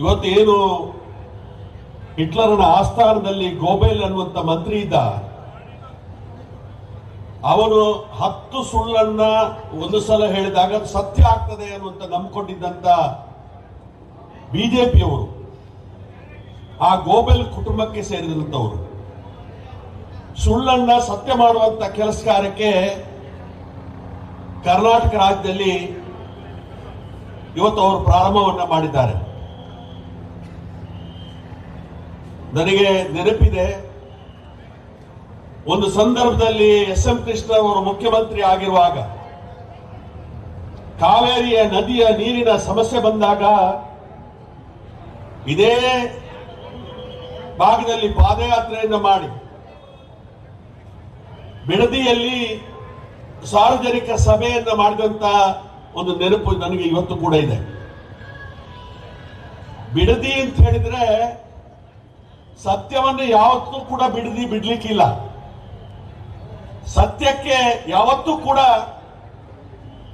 ಇವತ್ತೇನು ಹಿಟ್ಲರನ ಆಸ್ಥಾನದಲ್ಲಿ ಗೋಬೆಲ್ ಅನ್ನುವಂತ ಮಂತ್ರಿ ಇದ್ದ, ಅವನು 10 ಸುಳ್ಳನ್ನ ಒಂದು ಸಲ ಹೇಳಿದಾಗ ಅದು ಸತ್ಯ ಆಗ್ತದೆ ಅನ್ನುವಂತ ನಂಬಿಕೊಂಡಿದ್ದಂತ ಬಿಜೆಪಿಯವರು ಆ ಗೋಬೆಲ್ ಕುಟುಂಬಕ್ಕೆ ಸೇರಿದಂತವರು ಸುಳ್ಳನ್ನ ಸತ್ಯ ಮಾಡುವಂತ ಕೆಲಸ ಕಾರ್ಯಕ್ಕೆ ಕರ್ನಾಟಕ ರಾಜ್ಯದಲ್ಲಿ ಇವತ್ತು ಅವರು ಪ್ರಾರಂಭವನ್ನ ಮಾಡಿದ್ದಾರೆ. ನನಗೆ ನೆನಪಿದೆ, ಒಂದು ಸಂದರ್ಭದಲ್ಲಿ ಎಸ್.ಎಂ. ಕೃಷ್ಣ ಅವರು ಮುಖ್ಯಮಂತ್ರಿ ಆಗಿರುವಾಗ ಕಾವೇರಿಯ ನದಿಯ ನೀರಿನ ಸಮಸ್ಯೆ ಬಂದಾಗ ಇದೇ ಭಾಗದಲ್ಲಿ ಪಾದಯಾತ್ರೆಯನ್ನು ಮಾಡಿ ಬಿಡದಿಯಲ್ಲಿ ಸಾರ್ವಜನಿಕ ಸಭೆಯನ್ನ ಮಾಡಿದಂತ ಒಂದು ನೆನಪು ನನಗೆ ಇವತ್ತು ಕೂಡ ಇದೆ. ಬಿಡದಿ ಅಂತ ಹೇಳಿದ್ರೆ ಸತ್ಯವನ್ನು ಯಾವತ್ತೂ ಕೂಡ ಬಿಡ್ಲಿಕ್ಕಿಲ್ಲ. ಸತ್ಯಕ್ಕೆ ಯಾವತ್ತೂ ಕೂಡ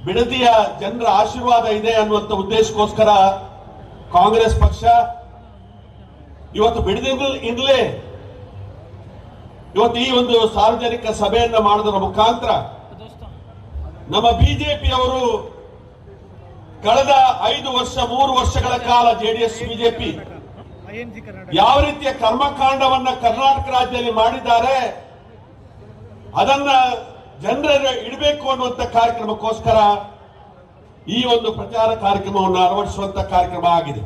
ಬಿಡದಿಯ ಜನರ ಆಶೀರ್ವಾದ ಇದೆ ಅನ್ನುವಂಥ ಉದ್ದೇಶಕ್ಕೋಸ್ಕರ ಕಾಂಗ್ರೆಸ್ ಪಕ್ಷ ಇವತ್ತು ಬಿಡದಿಯಿಂದಲೇ ಇವತ್ತು ಈ ಒಂದು ಸಾರ್ವಜನಿಕ ಸಭೆಯನ್ನ ಮಾಡೋದರ ಮುಖಾಂತರ ನಮ್ಮ ಬಿಜೆಪಿಯವರು ಕಳೆದ 5 ವರ್ಷ 3 ವರ್ಷಗಳ ಕಾಲ ಜೆಡಿಎಸ್ ಬಿಜೆಪಿ ಯಾವ ರೀತಿಯ ಕರ್ಮಕಾಂಡವನ್ನ ಕರ್ನಾಟಕ ರಾಜ್ಯದಲ್ಲಿ ಮಾಡಿದ್ದಾರೆ ಅದನ್ನ ಜನರ ಇಡಬೇಕು ಅನ್ನುವಂತ ಕಾರ್ಯಕ್ರಮಕ್ಕೋಸ್ಕರ ಈ ಒಂದು ಪ್ರಚಾರ ಕಾರ್ಯಕ್ರಮವನ್ನು ಅಳವಡಿಸುವಂತ ಕಾರ್ಯಕ್ರಮ ಆಗಿದೆ.